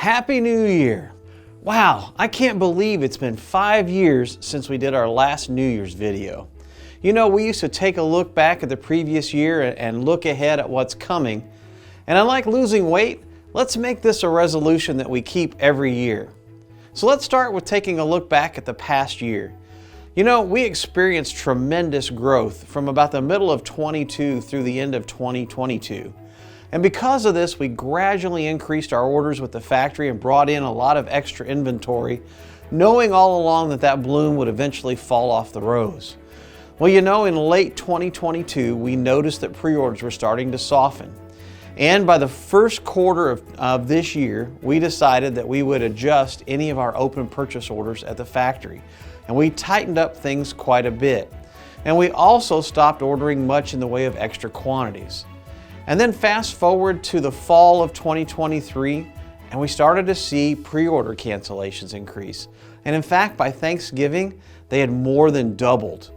Happy New Year! Wow, I can't believe it's been 5 years since we did our last New Year's video. You know, we used to take a look back at the previous year and look ahead at what's coming. And unlike losing weight, let's make this a resolution that we keep every year. So let's start with taking a look back at the past year. You know, we experienced tremendous growth from about the middle of 22 through the end of 2022. And because of this, we gradually increased our orders with the factory and brought in a lot of extra inventory, knowing all along that that bloom would eventually fall off the rose. Well, you know, in late 2022, we noticed that pre-orders were starting to soften. And by the first quarter of this year, we decided that we would adjust any of our open purchase orders at the factory. And we tightened up things quite a bit. And we also stopped ordering much in the way of extra quantities. And then fast forward to the fall of 2023, and we started to see pre-order cancellations increase. And in fact, by Thanksgiving, they had more than doubled.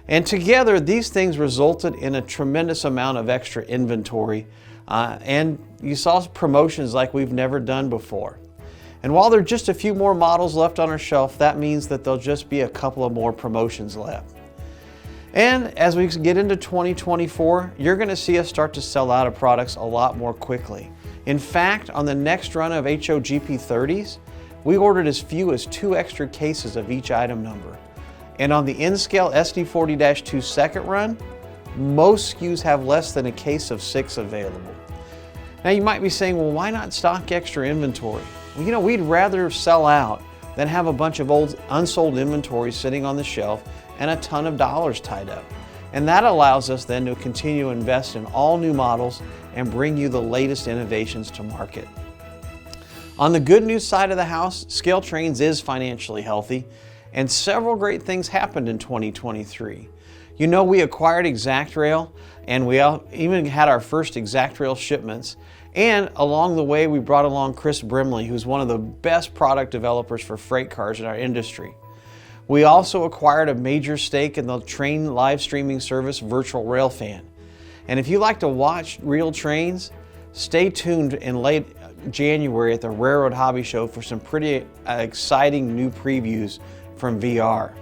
And together, these things resulted in a tremendous amount of extra inventory. And you saw promotions like we've never done before. And while there are just a few more models left on our shelf, that means that there'll just be a couple of more promotions left. And as we get into 2024, you're going to see us start to sell out of products a lot more quickly. In fact, on the next run of HOGP30s, we ordered as few as 2 extra cases of each item number. And on the N-Scale SD40-2 second run, most SKUs have less than a case of 6 available. Now you might be saying, well, why not stock extra inventory? Well, you know, we'd rather sell out than have a bunch of old unsold inventory sitting on the shelf and a ton of dollars tied up. And that allows us then to continue to invest in all new models and bring you the latest innovations to market. On the good news side of the house, ScaleTrains is financially healthy, and several great things happened in 2023. You know, we acquired ExactRail, and we even had our first ExactRail shipments. And along the way, we brought along Chris Brimley, who's one of the best product developers for freight cars in our industry. We also acquired a major stake in the train live streaming service Virtual Railfan. And if you like to watch real trains, stay tuned in late January at the Railroad Hobby Show for some pretty exciting new previews from VR.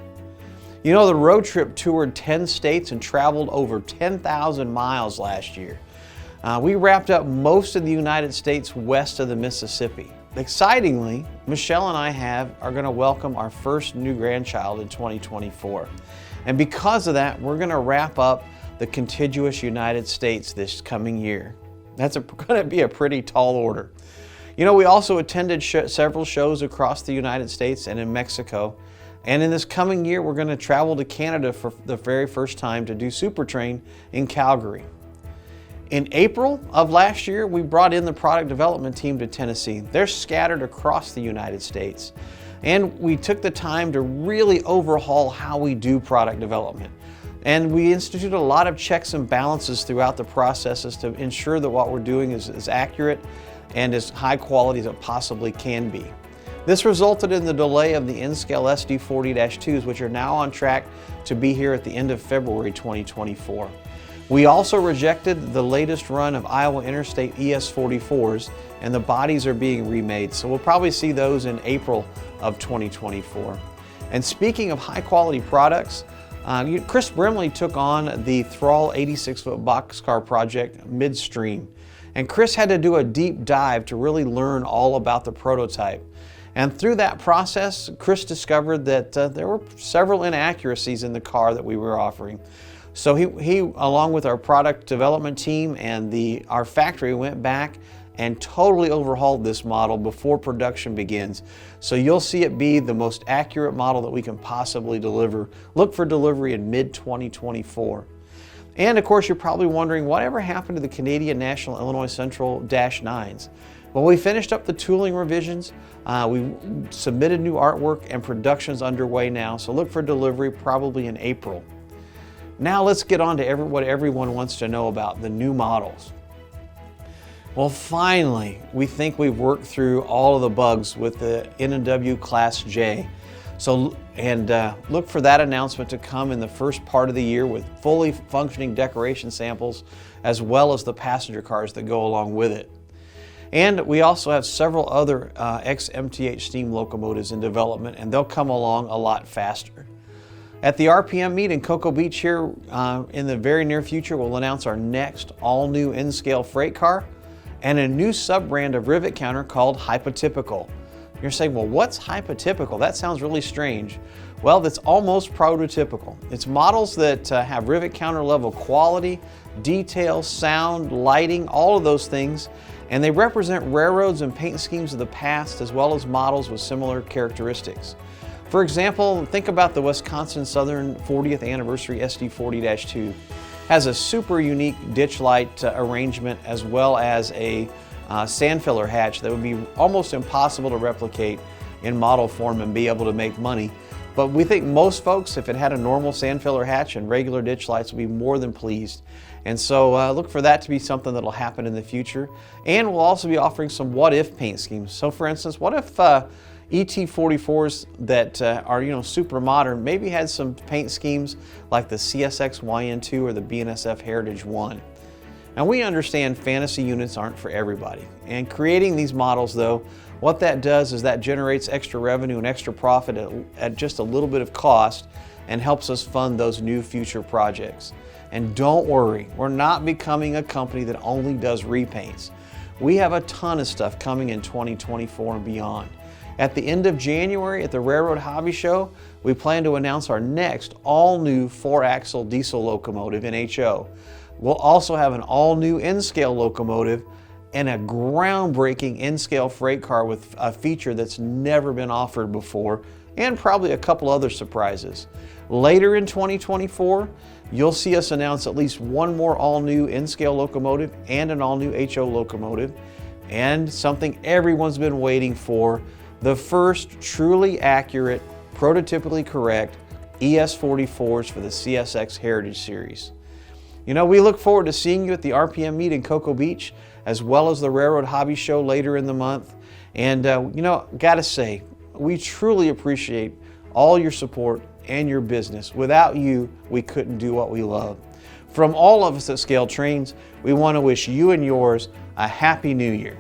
You know, the road trip toured 10 states and traveled over 10,000 miles last year. We wrapped up most of the United States west of the Mississippi. Excitingly, Michelle and I are going to welcome our first new grandchild in 2024. And because of that, we're going to wrap up the contiguous United States this coming year. That's going to be a pretty tall order. You know, we also attended several shows across the United States and in Mexico. And in this coming year, we're going to travel to Canada for the very first time to do SuperTrain in Calgary. In April of last year, we brought in the product development team to Tennessee. They're scattered across the United States. And we took the time to really overhaul how we do product development. And we instituted a lot of checks and balances throughout the processes to ensure that what we're doing is as accurate and as high quality as it possibly can be. This resulted in the delay of the N-Scale SD40-2s, which are now on track to be here at the end of February 2024. We also rejected the latest run of Iowa Interstate ES44s, and the bodies are being remade, so we'll probably see those in April of 2024. And speaking of high quality products, Chris Brimley took on the Thrall 86-foot boxcar project midstream. And Chris had to do a deep dive to really learn all about the prototype. And through that process, Chris discovered that there were several inaccuracies in the car that we were offering. So he along with our product development team and our factory, went back and totally overhauled this model before production begins. So you'll see it be the most accurate model that we can possibly deliver. Look for delivery in mid-2024. And of course, you're probably wondering, whatever happened to the Canadian National Illinois Central -9s? Well, we finished up the tooling revisions, we submitted new artwork, and production's underway now, so look for delivery probably in April. Now let's get on to what everyone wants to know about, the new models. Well, finally, we think we've worked through all of the bugs with the N&W Class J. Look for that announcement to come in the first part of the year with fully functioning decoration samples, as well as the passenger cars that go along with it. And we also have several other ex-MTH steam locomotives in development, and they'll come along a lot faster. At the RPM meet in Cocoa Beach here in the very near future, we'll announce our next all-new N-scale freight car and a new sub-brand of rivet counter called Hypotypical. You're saying, well, what's hypotypical? That sounds really strange. Well, that's almost prototypical. It's models that have rivet counter level quality, detail, sound, lighting, all of those things, and they represent railroads and paint schemes of the past as well as models with similar characteristics. For example, think about the Wisconsin Southern 40th Anniversary SD40-2. Has a super unique ditch light arrangement as well as a sand filler hatch that would be almost impossible to replicate in model form and be able to make money. But we think most folks, if it had a normal sand filler hatch and regular ditch lights, would be more than pleased. And so look for that to be something that'll happen in the future. And we'll also be offering some what-if paint schemes. So for instance, what if ET44s that are super modern maybe had some paint schemes like the CSX YN2 or the BNSF Heritage 1. Now we understand fantasy units aren't for everybody, and creating these models though, what that does is that generates extra revenue and extra profit at just a little bit of cost and helps us fund those new future projects. And don't worry, we're not becoming a company that only does repaints. We have a ton of stuff coming in 2024 and beyond. At the end of January at the Railroad Hobby Show, we plan to announce our next all-new 4-axle diesel locomotive in HO. We'll also have an all-new N-scale locomotive and a groundbreaking N-scale freight car with a feature that's never been offered before, and probably a couple other surprises. Later in 2024, you'll see us announce at least one more all-new N-scale locomotive and an all-new HO locomotive, and something everyone's been waiting for, the first truly accurate, prototypically correct ES44s for the CSX Heritage Series. We look forward to seeing you at the RPM meet in Cocoa Beach, as well as the Railroad Hobby Show later in the month. And gotta say, we truly appreciate all your support and your business. Without you, we couldn't do what we love. From all of us at ScaleTrains, we want to wish you and yours a Happy New Year.